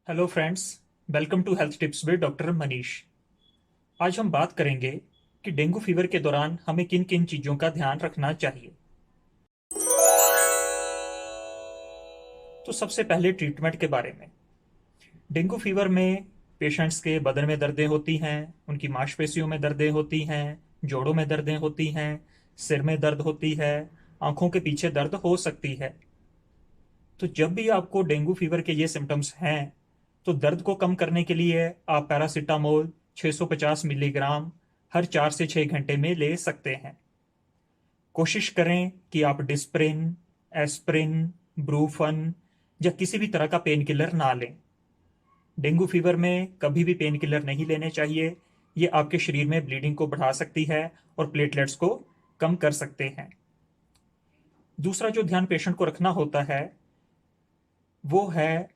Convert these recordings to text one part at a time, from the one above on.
Hello friends. Welcome to health tips with doctor Manish. आज हम बात करेंगे कि डेंगू फीवर के दौरान हमें किन किन चीज़ों का ध्यान रखना चाहिए। तो सबसे पहले ट्रीटमेंट के बारे में। डेंगू फीवर में पेशेंट्स के बदन में दर्दें होती हैं, उनकी मांसपेशियों में दर्दें होती हैं, जोड़ों में दर्दें होती हैं, सिर में दर्द होती है, आंखों के पीछे दर्द हो सकती है। तो जब भी आपको डेंगू फीवर के ये सिम्टम्स हैं तो दर्द को कम करने के लिए आप पैरासीटामोल 650 मिलीग्राम हर 4 से 6 घंटे में ले सकते हैं। कोशिश करें कि आप डिस्प्रिन, एस्प्रिन, ब्रूफन या किसी भी तरह का पेन किलर ना लें। डेंगू फीवर में कभी भी पेन किलर नहीं लेने चाहिए। ये आपके शरीर में ब्लीडिंग को बढ़ा सकती है और प्लेटलेट्स को कम कर सकते हैं। दूसरा जो ध्यान पेशेंट को रखना होता है वो है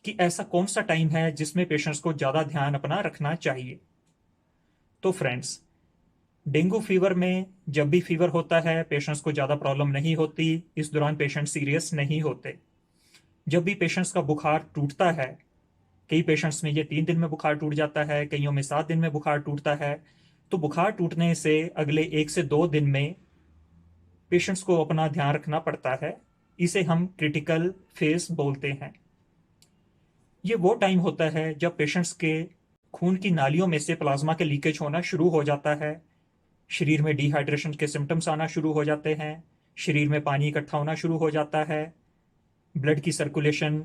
कि ऐसा कौन सा टाइम है जिसमें पेशेंट्स को ज़्यादा ध्यान अपना रखना चाहिए। तो फ्रेंड्स, डेंगू फीवर में जब भी फीवर होता है पेशेंट्स को ज़्यादा प्रॉब्लम नहीं होती। इस दौरान पेशेंट सीरियस नहीं होते। जब भी पेशेंट्स का बुखार टूटता है, कई पेशेंट्स में ये 3 दिन में बुखार टूट जाता है, कईयों में 7 दिन में बुखार टूटता है। तो बुखार टूटने से अगले 1 से 2 दिन में पेशेंट्स को अपना ध्यान रखना पड़ता है। इसे हम क्रिटिकल फेज बोलते हैं। ये वो टाइम होता है जब पेशेंट्स के खून की नालियों में से प्लाज्मा के लीकेज होना शुरू हो जाता है, शरीर में डिहाइड्रेशन के सिम्टम्स आना शुरू हो जाते हैं, शरीर में पानी इकट्ठा होना शुरू हो जाता है, ब्लड की सर्कुलेशन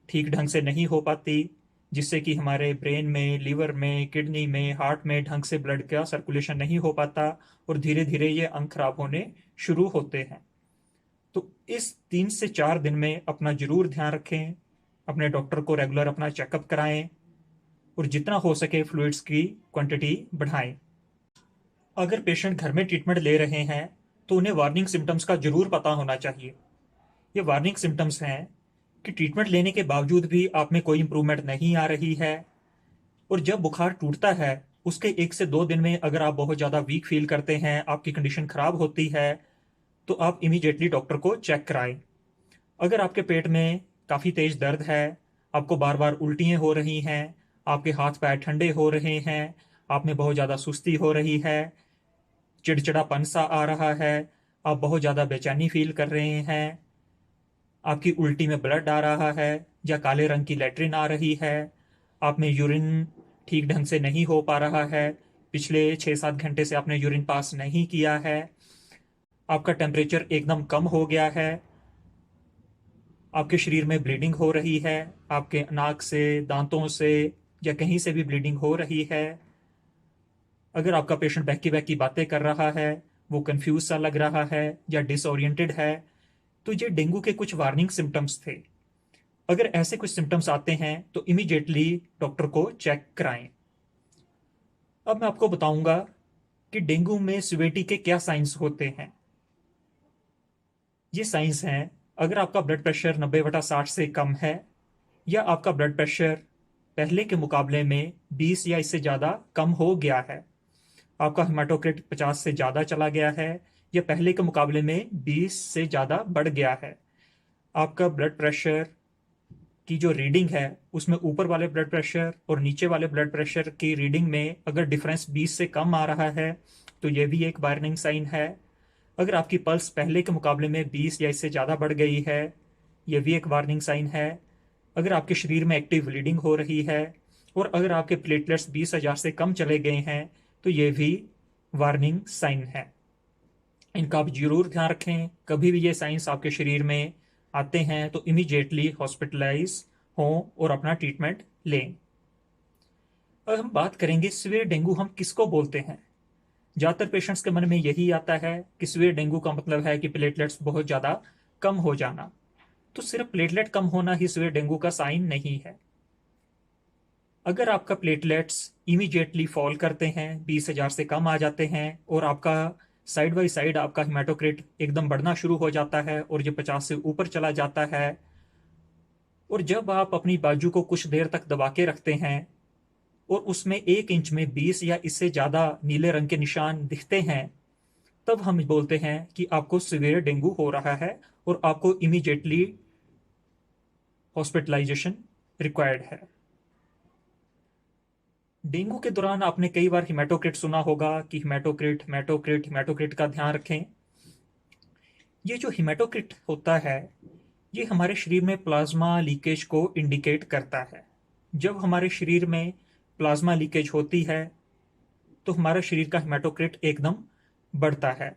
ठीक ढंग से नहीं हो पाती, जिससे कि हमारे ब्रेन में, लिवर में, किडनी में, हार्ट में ढंग से ब्लड का सर्कुलेशन नहीं हो पाता और धीरे धीरे ये अंग खराब होने शुरू होते हैं। तो इस 3 से 4 दिन में अपना जरूर ध्यान रखें, अपने डॉक्टर को रेगुलर अपना चेकअप कराएं और जितना हो सके फ्लूइड्स की क्वांटिटी बढ़ाएं। अगर पेशेंट घर में ट्रीटमेंट ले रहे हैं तो उन्हें वार्निंग सिम्टम्स का जरूर पता होना चाहिए। ये वार्निंग सिम्टम्स हैं कि ट्रीटमेंट लेने के बावजूद भी आप में कोई इंप्रूवमेंट नहीं आ रही है, और जब बुखार टूटता है उसके 1 से 2 दिन में अगर आप बहुत ज़्यादा वीक फील करते हैं, आपकी कंडीशन खराब होती है, तो आप इमीडिएटली डॉक्टर को चेक कराएं। अगर आपके पेट में काफ़ी तेज दर्द है, आपको बार बार उल्टियाँ हो रही हैं, आपके हाथ पैर ठंडे हो रहे हैं, आप में बहुत ज़्यादा सुस्ती हो रही है, चिड़चिड़ापन सा आ रहा है, आप बहुत ज़्यादा बेचैनी फील कर रहे हैं, आपकी उल्टी में ब्लड आ रहा है या काले रंग की लेट्रिन आ रही है, आप में यूरिन ठीक ढंग से नहीं हो पा रहा है, पिछले 6-7 घंटे से आपने यूरिन पास नहीं किया है, आपका टेम्परेचर एकदम कम हो गया है, आपके शरीर में ब्लीडिंग हो रही है, आपके नाक से, दांतों से या कहीं से भी ब्लीडिंग हो रही है, अगर आपका पेशेंट बहकी बहकी बातें कर रहा है, वो कंफ्यूज सा लग रहा है या डिसओरिएंटेड है, तो ये डेंगू के कुछ वार्निंग सिम्टम्स थे। अगर ऐसे कुछ सिम्टम्स आते हैं तो इमीडिएटली डॉक्टर को चेक कराएं। अब मैं आपको बताऊंगा कि डेंगू में सिवियरिटी के क्या साइंस होते हैं। ये साइंस हैं, अगर आपका ब्लड प्रेशर 90/60 से कम है, या आपका ब्लड प्रेशर पहले के मुकाबले में 20 या इससे ज़्यादा कम हो गया है, आपका हेमाटोक्रिट 50 से ज़्यादा चला गया है या पहले के मुकाबले में 20 से ज़्यादा बढ़ गया है, आपका ब्लड प्रेशर की जो रीडिंग है उसमें ऊपर वाले ब्लड प्रेशर और नीचे वाले ब्लड प्रेशर की रीडिंग में अगर डिफरेंस 20 से कम आ रहा है तो ये भी एक वार्निंग साइन है। अगर आपकी पल्स पहले के मुकाबले में 20 या इससे ज़्यादा बढ़ गई है, ये भी एक वार्निंग साइन है। अगर आपके शरीर में एक्टिव ब्लीडिंग हो रही है और अगर आपके प्लेटलेट्स 20,000 से कम चले गए हैं तो ये भी वार्निंग साइन है। इनका आप जरूर ध्यान रखें। कभी भी ये साइंस आपके शरीर में आते हैं तो इमीडिएटली हॉस्पिटलाइज हों और अपना ट्रीटमेंट लें। अब हम बात करेंगे सीवियर डेंगू हम किसको बोलते हैं। ज़्यादातर पेशेंट्स के मन में यही आता है कि सीवियर डेंगू का मतलब है कि प्लेटलेट्स बहुत ज़्यादा कम हो जाना। तो सिर्फ प्लेटलेट कम होना ही सीवियर डेंगू का साइन नहीं है। अगर आपका प्लेटलेट्स इमीडिएटली फॉल करते हैं, 20,000 से कम आ जाते हैं और आपका साइड बाई साइड आपका हिमाटोक्रिट एकदम बढ़ना शुरू हो जाता है और ये 50 से ऊपर चला जाता है, और जब आप अपनी बाजू को कुछ देर तक दबा के रखते हैं और उसमें 1 इंच में 20 या इससे ज़्यादा नीले रंग के निशान दिखते हैं, तब हम बोलते हैं कि आपको सीवियर डेंगू हो रहा है और आपको इमीडिएटली हॉस्पिटलाइजेशन रिक्वायर्ड है। डेंगू के दौरान आपने कई बार हिमेटोक्रिट सुना होगा कि हिमेटोक्रिट हिमेटोक्रिट हिमेटोक्रिट का ध्यान रखें। ये जो हिमेटोक्रिट होता है, ये हमारे शरीर में प्लाज्मा लीकेज को इंडिकेट करता है। जब हमारे शरीर में प्लाज्मा लीकेज होती है तो हमारा शरीर का हिमेटोक्रिट एकदम बढ़ता है।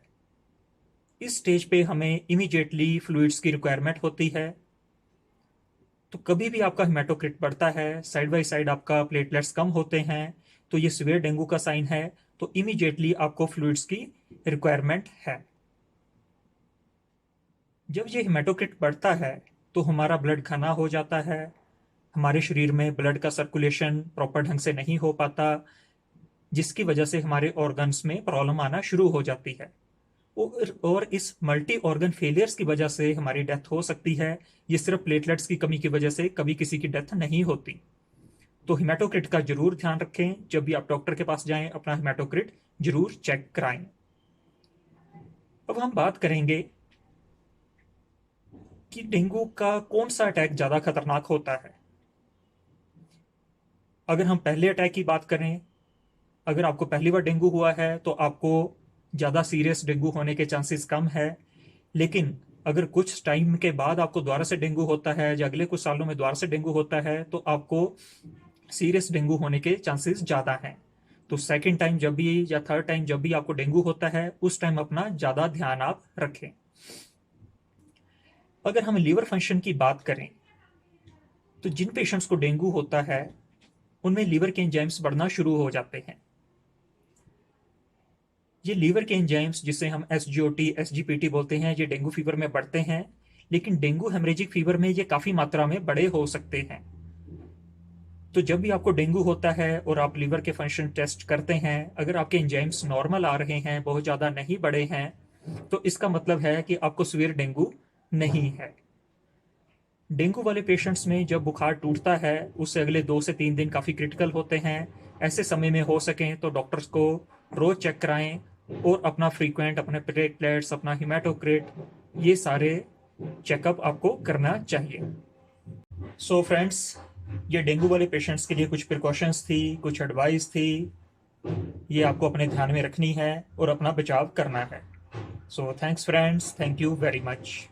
इस स्टेज पे हमें इमीडिएटली फ्लूइड्स की रिक्वायरमेंट होती है। तो कभी भी आपका हिमेटोक्रिट बढ़ता है, साइड बाय साइड आपका प्लेटलेट्स कम होते हैं, तो ये सीवियर डेंगू का साइन है। तो इमीडिएटली आपको फ्लूइड्स की रिक्वायरमेंट है। जब ये हिमेटोक्रिट बढ़ता है तो हमारा ब्लड घना हो जाता है, हमारे शरीर में ब्लड का सर्कुलेशन प्रॉपर ढंग से नहीं हो पाता, जिसकी वजह से हमारे ऑर्गन्स में प्रॉब्लम आना शुरू हो जाती है। और इस मल्टी ऑर्गन फेलियर्स की वजह से हमारी डेथ हो सकती है। ये सिर्फ प्लेटलेट्स की कमी की वजह से कभी किसी की डेथ नहीं होती। तो हिमेटोक्रिट का जरूर ध्यान रखें। जब भी आप डॉक्टर के पास जाएं, अपना हिमेटोक्रिट जरूर चेक कराएं। अब हम बात करेंगे कि डेंगू का कौन सा अटैक ज्यादा खतरनाक होता है। अगर हम पहले अटैक की बात करें, अगर आपको पहली बार डेंगू हुआ है तो आपको ज़्यादा सीरियस डेंगू होने के चांसेस कम है। लेकिन अगर कुछ टाइम के बाद आपको दोबारा से डेंगू होता है या अगले कुछ सालों में दोबारा से डेंगू होता है तो आपको सीरियस डेंगू होने के चांसेस ज़्यादा हैं। तो सेकेंड टाइम जब भी या थर्ड टाइम जब भी आपको डेंगू होता है, उस टाइम अपना ज़्यादा ध्यान आप रखें। अगर हम लीवर फंक्शन की बात करें तो जिन पेशेंट्स को डेंगू होता है उनमें लीवर के एंजाइम्स बढ़ना शुरू हो जाते हैं। ये लीवर के एंजाइम्स जिसे हम एसजीओटी एसजीपीटी बोलते हैं, ये डेंगू फीवर में बढ़ते हैं। लेकिन डेंगू हेमरेजिक फीवर में ये काफी मात्रा में बड़े हो सकते हैं। तो जब भी आपको डेंगू होता है और आप लीवर के फंक्शन टेस्ट करते हैं, अगर आपके एंजाइम्स नॉर्मल आ रहे हैं, बहुत ज्यादा नहीं बढ़े हैं, तो इसका मतलब है कि आपको सीवियर डेंगू नहीं है। डेंगू वाले पेशेंट्स में जब बुखार टूटता है उससे अगले 2 से 3 दिन काफ़ी क्रिटिकल होते हैं। ऐसे समय में हो सकें तो डॉक्टर्स को रोज चेक कराएं और अपना फ्रीक्वेंट अपने प्लेटलेट्स, अपना हिमेटोक्रिट, ये सारे चेकअप आपको करना चाहिए। सो फ्रेंड्स, ये डेंगू वाले पेशेंट्स के लिए कुछ प्रिकॉशंस थी, कुछ एडवाइस थी। ये आपको अपने ध्यान में रखनी है और अपना बचाव करना है। So thanks friends, thank you very much.